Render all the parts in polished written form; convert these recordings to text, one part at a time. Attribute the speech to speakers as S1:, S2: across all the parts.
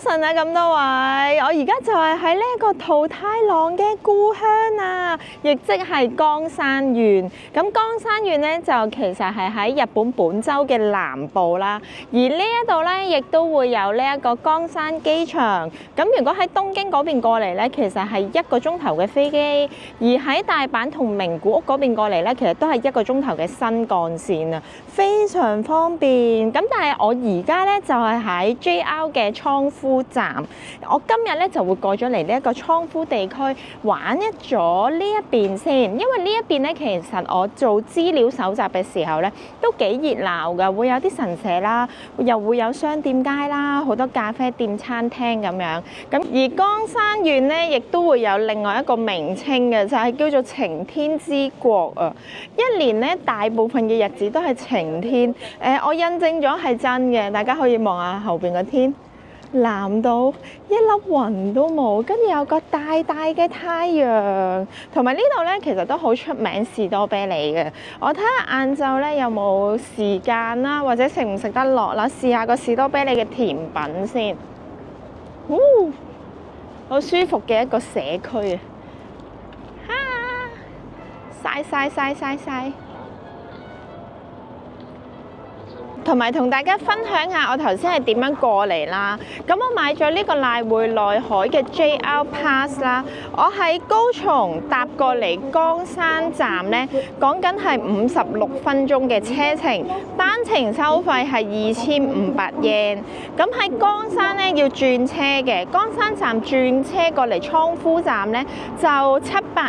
S1: 晨啊，咁多位，我而家就係喺呢一個桃太郎嘅故鄉啊，亦即係岡山縣。咁岡山縣咧就其實係喺日本本州嘅南部啦，而呢一度咧亦都會有呢一個岡山機場。咁如果喺東京嗰邊過嚟咧，其實係1個鐘頭嘅飛機；而喺大阪同名古屋嗰邊過嚟咧，其實都係1個鐘頭嘅新幹線啊，非常方便。咁但係我而家咧就係喺 JR 嘅倉敷站，我今日咧就會過咗嚟呢一個倉敷地區玩一咗呢一邊先，因為呢一邊咧其實我做資料搜集嘅時候咧都幾熱鬧㗎，會有啲神社啦，又會有商店街啦，好多咖啡店、餐廳咁樣。咁而岡山縣咧亦都會有另外一個名稱嘅，就係叫做晴天之國啊！一年咧大部分嘅日子都係晴天，我印證咗係真嘅，大家可以望下後邊個天。藍到一粒雲都冇，跟住有個大大嘅太陽，同埋呢度咧其實都好出名士多啤梨嘅。我睇下晏晝咧有冇時間啦，或者食唔食得落啦，試下個士多啤梨嘅甜品先。好舒服嘅一個社區啊！曬！同埋同大家分享下我頭先係點樣過嚟啦。咁我買咗呢個瀨戶內海嘅 JR Pass 啦。我喺高松搭過嚟岡山站呢，講緊係56分鐘嘅車程，單程收費係2500 yen。咁喺岡山呢要轉車嘅，岡山站轉車過嚟倉敷站呢，就700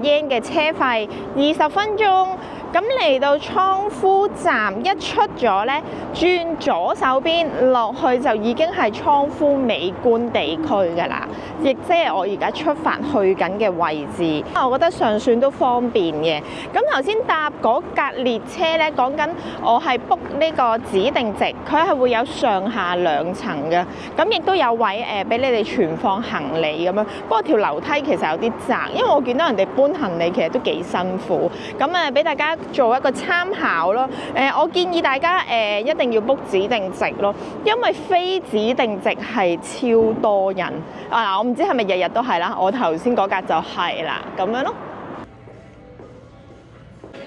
S1: yen嘅車費，20分鐘。咁嚟到倉敷站一出咗呢，轉左手邊落去就已經係倉敷美觀地區㗎啦，亦即係我而家出發去緊嘅位置。我覺得尚算都方便嘅。咁頭先搭嗰架列車呢，講緊我係 book 呢個指定席，佢係會有上下2層嘅，咁亦都有位俾你哋存放行李咁樣。不過條樓梯其實有啲窄，因為我見到人哋搬行李其實都幾辛苦。咁俾大家做一個參考咯。我建議大家一定要 book 指定席咯，因為非指定席係超多人啊！我唔知係咪日日都係啦，我頭先嗰格就係啦，咁樣咯。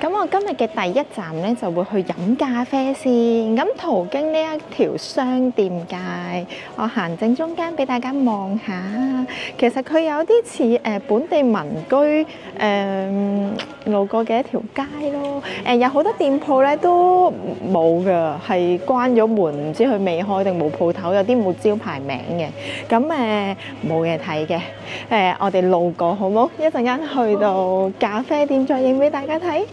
S1: 咁我今日嘅第一站咧就會去飲咖啡先。咁途經呢一條商店街，我行正中間俾大家望下。其實佢有啲似本地民居路過嘅一條街咯。有好多店鋪咧都冇㗎，係關咗門，唔知佢未開定冇鋪頭，有啲冇招牌名嘅。咁冇嘢睇嘅。我哋路過好冇？一陣間去到咖啡店再影俾大家睇。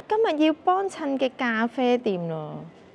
S1: 今日要幫襯嘅咖啡店啦，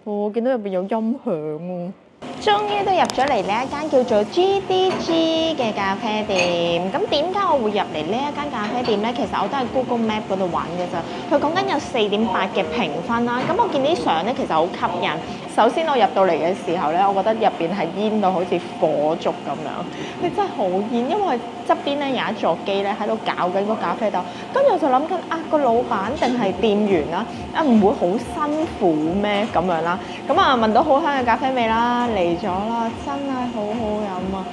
S1: 我見到入邊有音響喎。終於都入咗嚟呢一間叫做 GDG 嘅咖啡店。咁點解我會入嚟呢一間咖啡店呢？其實我都係 Google Map 嗰度揾嘅咋。佢講緊有4.8嘅評分啦。咁我見啲相呢，其實好吸引。首先我入到嚟嘅時候呢，我覺得入邊係煙到好似火燭咁樣，佢真係好煙。因為側邊呢有一座機呢喺度搞緊個咖啡豆，跟住我就諗緊個老闆定係店員啦，唔會好辛苦咩咁樣啦。咁聞到好香嘅咖啡味啦，嚟咗啦，真係好好飲啊！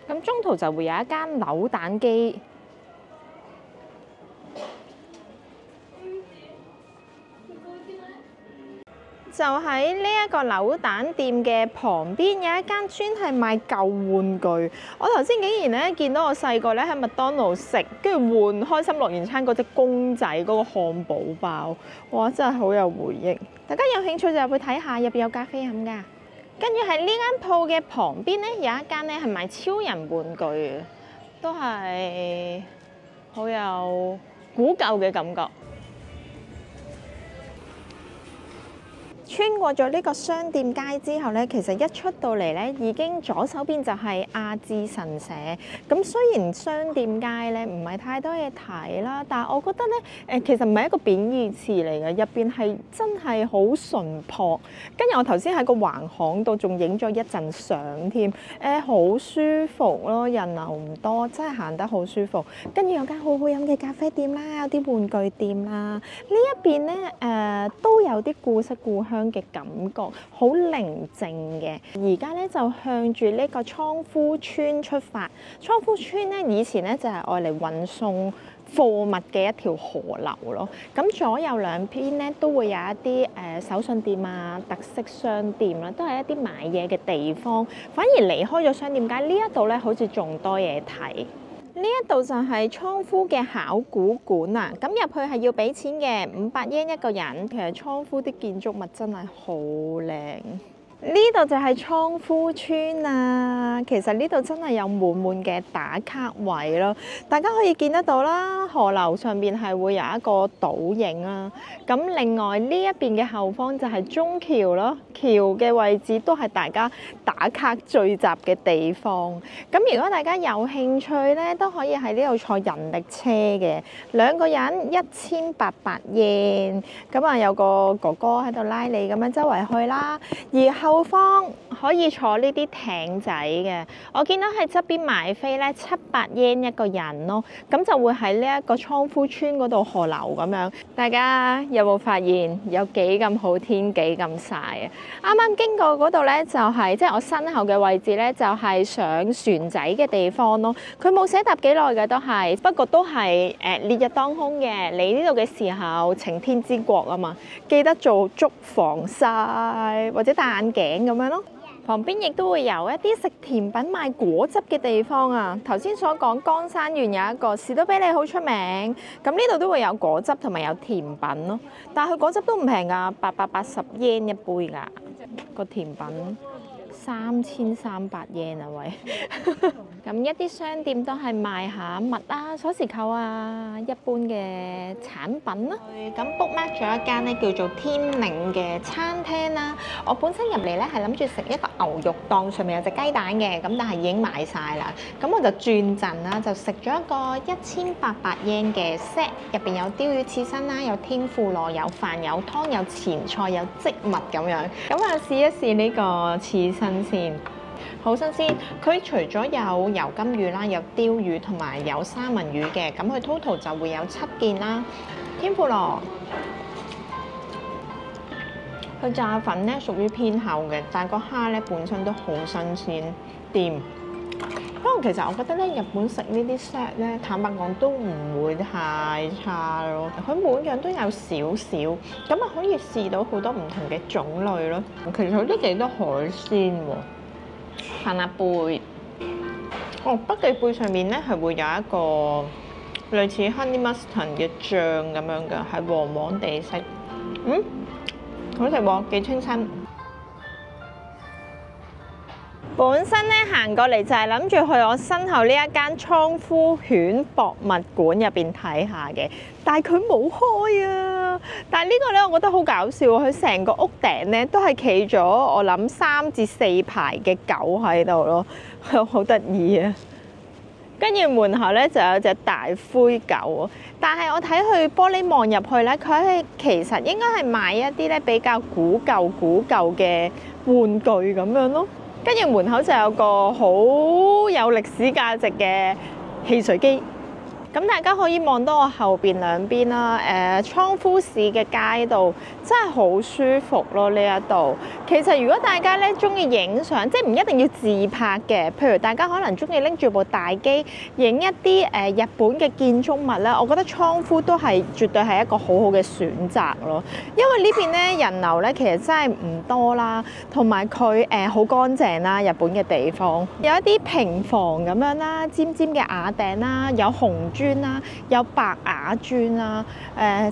S1: 咁中途就會有一間扭蛋機。就喺呢一個扭蛋店嘅旁邊有一間專係賣舊玩具。我頭先竟然咧見到我細個咧喺麥當勞食，跟住換開心樂園餐嗰隻公仔嗰個漢堡包，哇！真係好有回憶。大家有興趣就入去睇下，入邊有咖啡飲㗎。跟住喺呢間鋪嘅旁邊咧有一間咧係賣超人玩具嘅，都係好有古舊嘅感覺。穿過咗呢個商店街之後呢，其實一出到嚟呢，已經左手邊就係亞智神社。咁雖然商店街呢唔係太多嘢睇啦，但係我覺得呢，其實唔係一個貶義詞嚟嘅，入邊係真係好淳樸。跟住我頭先喺個橫巷度仲影咗一陣相添，好舒服咯，人流唔多，真係行得好舒服。跟住有間好好飲嘅咖啡店啦，有啲玩具店啦。呢一邊呢，都有啲故式故鄉鄉嘅感覺，好寧靜嘅。而家咧就向住呢個倉敷村出發。倉敷村咧以前咧就係愛嚟運送貨物嘅一條河流咯。咁左右兩邊咧都會有一啲手信店啊、特色商店啦，都係一啲買嘢嘅地方。反而離開咗商店街呢一度咧，好似仲多嘢睇。呢一度就係倉敷嘅考古館啊！咁入去係要俾錢嘅，500 yen 一個人。其實倉敷啲建築物真係好靚。呢度就係倉敷村啊！其實呢度真係有滿滿嘅打卡位咯，大家可以見得到啦。河流上面係會有一個倒影啦。咁另外呢一邊嘅後方就係中橋咯，橋嘅位置都係大家打卡聚集嘅地方。咁如果大家有興趣咧，都可以喺呢度坐人力車嘅，2個人1800 yen。咁啊有個哥哥喺度拉你咁樣周圍去啦，而後方可以坐呢啲艇仔嘅，我見到喺側邊買飛咧700 yen 一個人咯，咁就會喺呢一個倉敷村嗰度河流咁樣。大家有冇發現有幾咁好天幾咁曬啊？啱啱經過嗰度咧，就係即係我身後嘅位置咧，就係上船仔嘅地方咯。佢冇寫搭幾耐嘅都係，不過都係烈日當空嘅。嚟呢度嘅時候晴天之國啊嘛，記得做足防曬或者戴眼鏡咁樣咯。旁邊亦都會有一啲食甜品賣果汁嘅地方啊。頭先所講江山縣有一個士多啤梨好出名，咁呢度都會有果汁同埋有甜品咯。但係佢果汁都唔平㗎，880 yen 一杯㗎，個甜品3300 yen 啊喂！咁一啲商店都係賣下襪啊、鎖匙扣啊、一般嘅產品啦。咁 book mark 咗一間咧叫做天領嘅餐廳啦。我本身入嚟咧係諗住食一個牛肉檔，上面有隻雞蛋嘅，咁但係已經賣晒啦。咁我就轉陣啦，就食咗一個1800 yen 嘅 set，入邊有鯛魚刺身啦，有天婦羅，有飯，有湯，有前菜，有漬物咁樣。咁啊試一試呢個刺身先。好新鮮，佢除咗有油甘魚啦，有鯛魚同埋有三文魚嘅，咁佢 total 就會有7件啦。天婦羅，佢炸粉咧屬於偏厚嘅，但係個蝦咧本身都好新鮮掂。不過其實我覺得咧，日本食呢啲 set 咧，坦白講都唔會太差咯。佢每樣都有少少，咁啊可以試到好多唔同嘅種類咯。其實佢都幾多海鮮喎。帆立貝，北寄貝上面咧係會有一個類似 honey mustard 嘅醬咁樣嘅，係黃黃地色。好食喎，幾清新。本身咧行過嚟就係諗住去我身後呢一間倉敷犬博物館入邊睇下嘅，但係佢冇開啊！但係呢個咧，我覺得好搞笑喎，佢成個屋頂咧都係企咗我諗3至4排嘅狗喺度咯，好得意啊！跟住門口咧就有隻大灰狗，但係我睇佢玻璃望入去咧，佢係其實應該係賣一啲咧比較古舊嘅玩具咁樣咯。跟住門口就有個好有歷史價值嘅汽水機。咁大家可以望到我後邊兩邊啦，倉敷市嘅街道真係好舒服咯。呢一度其實如果大家咧中意影相，即係唔一定要自拍嘅，譬如大家可能中意拎住部大機影一啲日本嘅建築物咧，我覺得倉敷都係絕對係一個好好嘅選擇咯。因為呢邊咧人流咧其實真係唔多啦，同埋佢好乾淨啦，日本嘅地方有一啲平房咁樣啦，尖尖嘅瓦頂啦，有紅磚啦，有白瓦磚啦，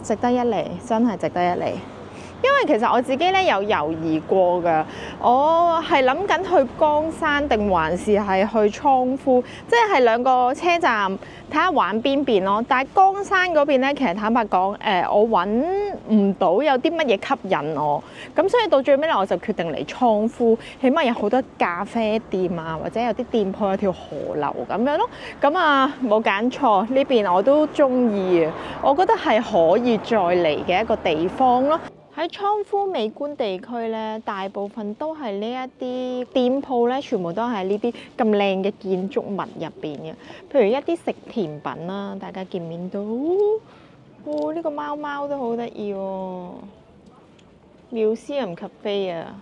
S1: 值得一嚟，真係值得一嚟。因為其實我自己咧有猶豫過㗎，我係諗緊去岡山定還是係去倉敷，即係兩個車站睇下玩邊邊咯。但係岡山嗰邊咧，其實坦白講，我揾唔到有啲乜嘢吸引我，咁所以到最尾咧，我就決定嚟倉敷，起碼有好多咖啡店啊，或者有啲店鋪有條河流咁樣咯。咁啊冇揀錯，呢邊我都中意啊，我覺得係可以再嚟嘅一個地方咯。喺倉敷美觀地區咧，大部分都係呢一啲店鋪咧，全部都係呢啲咁靚嘅建築物入邊嘅。譬如一啲食甜品啦，大家見唔見到？呢個貓貓都好得意喎！ Museum Cafe 啊。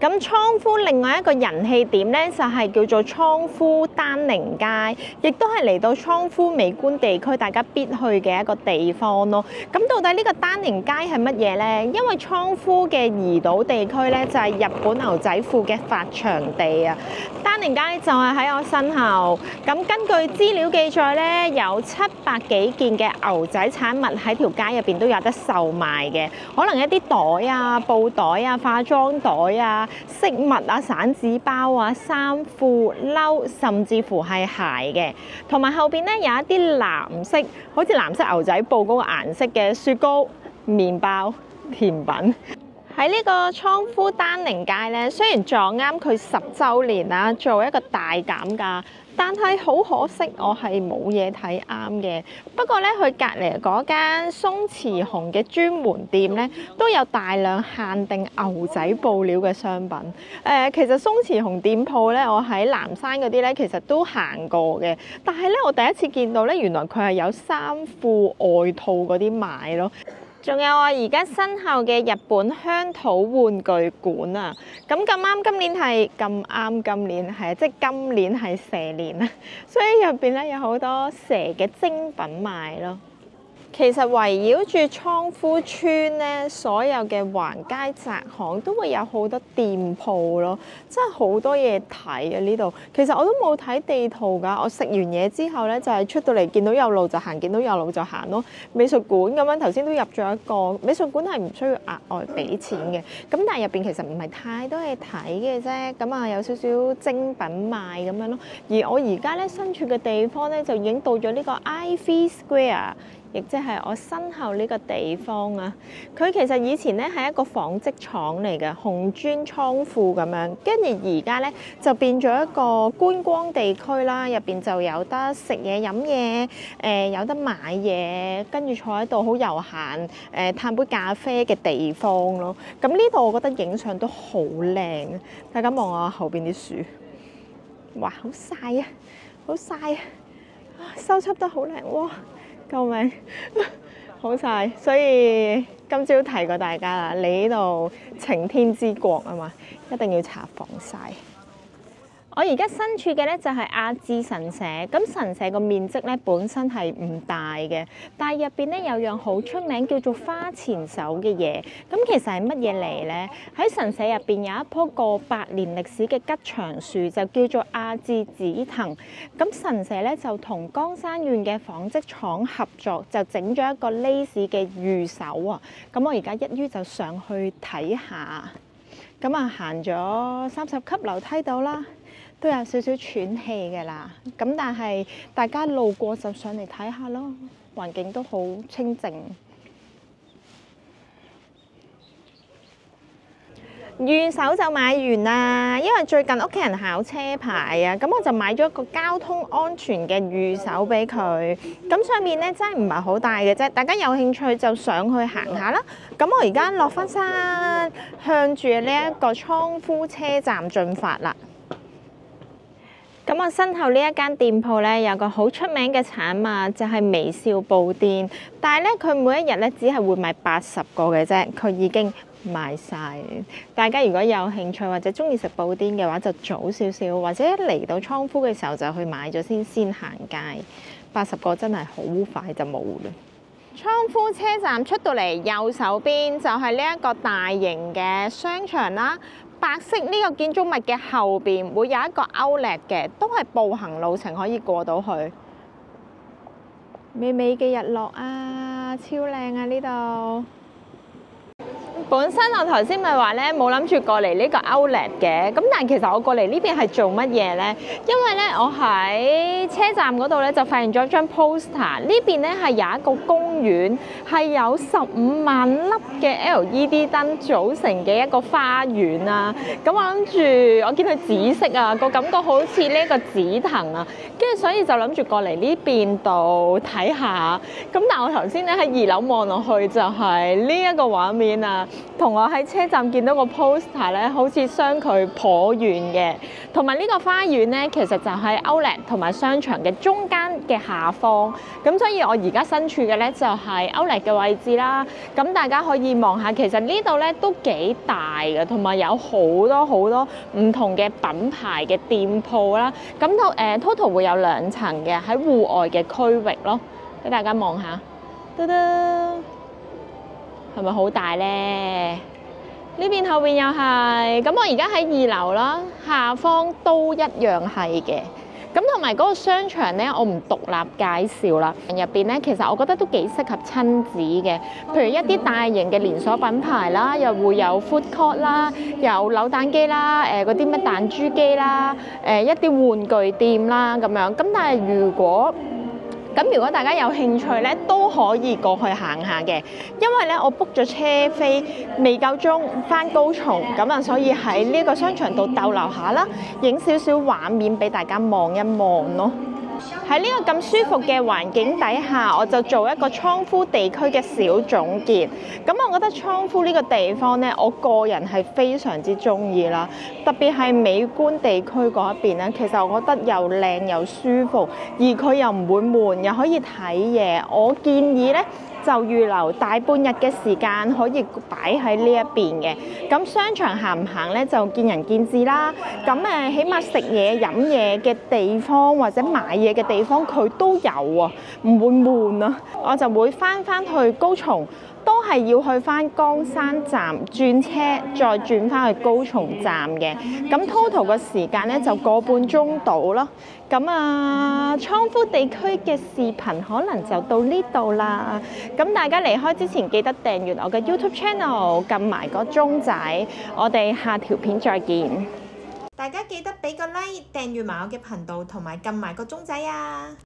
S1: 咁倉敷另外一個人氣點咧，就係叫做倉敷丹寧街，亦都係嚟到倉敷美觀地區大家必去嘅一個地方咯。咁到底呢個丹寧街係乜嘢咧？因為倉敷嘅怡島地區咧，就係日本牛仔褲嘅發祥地啊。丹寧街就係喺我身後。咁根據資料記載咧，有700幾件嘅牛仔產物喺條街入邊都有得售賣嘅，可能一啲袋啊、布袋啊、化妝袋啊、飾物啊、散紙包啊、衫褲褸，甚至乎係鞋嘅，同埋後邊咧有一啲藍色，好似藍色牛仔布嗰個顏色嘅雪糕、麵包、甜品。喺呢個倉敷丹寧街咧，雖然撞啱佢10週年啦，做一個大減價，但係好可惜，我係冇嘢睇啱嘅。不過咧，佢隔離嗰間鬆弛熊嘅專門店咧，都有大量限定牛仔布料嘅商品。其實鬆弛熊店鋪咧，我喺南山嗰啲咧，其實都行過嘅。但係咧，我第一次見到咧，原來佢係有衫褲外套嗰啲賣咯。仲有我而家身後嘅日本鄉土玩具館啊！咁啱今年係即係今年係蛇年啊，所以入邊咧有好多蛇嘅精品賣咯。其實圍繞住倉敷村咧，所有嘅橫街窄巷都會有好多店鋪咯，真係好多嘢睇啊！呢度其實我都冇睇地圖㗎，我食完嘢之後咧就係出到嚟見到有路就行，見到有路就行咯。美術館咁樣頭先都入咗一個美術館，係唔需要額外俾錢嘅，咁但係入邊其實唔係太多嘢睇嘅啫，咁啊有少少精品賣咁樣咯。而我而家咧身處嘅地方咧就已經到咗呢個 Ivy Square。亦即係我身後呢個地方啊，佢其實以前咧係一個紡織廠嚟嘅，紅磚倉庫咁樣，跟住而家咧就變咗一個觀光地區啦，入邊就有得食嘢飲嘢，有得買嘢，跟住坐喺度好悠閒，嘆杯咖啡嘅地方咯。咁呢度我覺得影相都好靚，大家望下後邊啲樹，哇，好曬啊，好曬啊，修葺得好靚，哇！救命，好曬！所以今朝提過大家啦，你呢度晴天之國啊嘛，一定要搽防曬。我而家身處嘅咧就係亞智神社，咁神社個面積咧本身係唔大嘅，但係入邊咧有樣好出名叫做花錢手嘅嘢。咁其實係乜嘢嚟咧？喺神社入邊有一棵過百年歷史嘅吉祥樹，就叫做亞智紫藤。咁神社咧就同岡山縣嘅紡織廠合作，就整咗一個 lace 嘅御守啊！咁我而家一於就上去睇下。咁啊行咗30級樓梯度啦。都有少少喘氣嘅啦，咁但係大家路過就上嚟睇下咯，環境都好清靜。御守就買完啦，因為最近屋企人考車牌啊，咁我就買咗一個交通安全嘅御守俾佢。咁上面咧真係唔係好大嘅啫，大家有興趣就上去行下啦。咁我而家落返山，向住呢一個倉敷車站進發啦。咁我身後呢一間店鋪咧，有個好出名嘅產物，就係微笑布甸。但係咧，佢每一日咧只係會賣80個嘅啫，佢已經賣晒。大家如果有興趣或者中意食布甸嘅話，就早少少，或者一嚟到倉敷嘅時候就去買咗先行街。80個真係好快就冇啦。倉敷車站出到嚟右手邊就係呢一個大型嘅商場啦。白色呢個建築物嘅後邊會有一個 Outlet 嘅，都係步行路程可以過到去。美美嘅日落啊，超靚啊呢度！本身我頭先咪話咧冇諗住過嚟呢個 Outlet 嘅，咁但係其實我過嚟呢邊係做乜嘢咧？因為咧我喺車站嗰度咧就發現咗張 poster， 呢邊咧係有一個公園，係有15萬粒嘅 LED 燈組成嘅一個花園啊！咁我諗住我見佢紫色啊，個感覺好似呢個紫藤啊，跟住所以就諗住過嚟呢邊度睇下。咁但係我頭先咧喺2樓望落去就係呢一個畫面啊！同我喺車站見到個 poster 咧，好似相距頗遠嘅。同埋呢個花園咧，其實就喺 Outlet 同埋商場嘅中間嘅下方。咁所以我而家身處嘅咧就係 Outlet 嘅位置啦。咁大家可以望下，其實呢度咧都幾大嘅，同埋有好多唔同嘅品牌嘅店鋪啦。咁total 會有2層嘅喺戶外嘅區域咯，俾大家望下。嘟嘟，係咪好大咧？呢邊後邊又係。咁我而家喺2樓啦，下方都一樣係嘅。咁同埋嗰個商場咧，我唔獨立介紹啦。入邊咧，其實我覺得都幾適合親子嘅，譬如一啲大型嘅連鎖品牌啦，又會有 food court 啦，有扭蛋機啦，嗰啲咩彈珠機啦，一啲玩具店啦咁樣。咁但係如果大家有興趣咧，都可以過去行下嘅，因為咧我 book 咗車飛，未夠鐘返高松，咁啊，所以喺呢個商場度逗留下啦，影少少畫面俾大家望一望咯。喺呢個咁舒服嘅環境底下，我就做一個倉敷地區嘅小總結。咁我覺得倉敷呢個地方呢，我個人係非常之中意啦。特別係美觀地區嗰一邊呢，其實我覺得又靚又舒服，而佢又唔會悶，又可以睇嘢。我建議呢，就預留大半日嘅時間可以擺喺呢一邊嘅。咁商場行唔行呢，就見仁見智啦。咁起碼食嘢飲嘢嘅地方或者買嘢嘅地方佢都有啊，唔會悶啊。我就會翻去高松，都係要去翻岡山站轉車，再轉翻去高松站嘅。咁 total 嘅時間呢，就個半鐘到咯。咁倉敷地區嘅視頻可能就到呢度啦。咁大家離開之前記得訂閱我嘅 YouTube channel， 撳埋個鐘仔。我哋下條片再見。大家記得俾個 like， 訂閱埋我嘅頻道，同埋撳埋個鐘仔啊！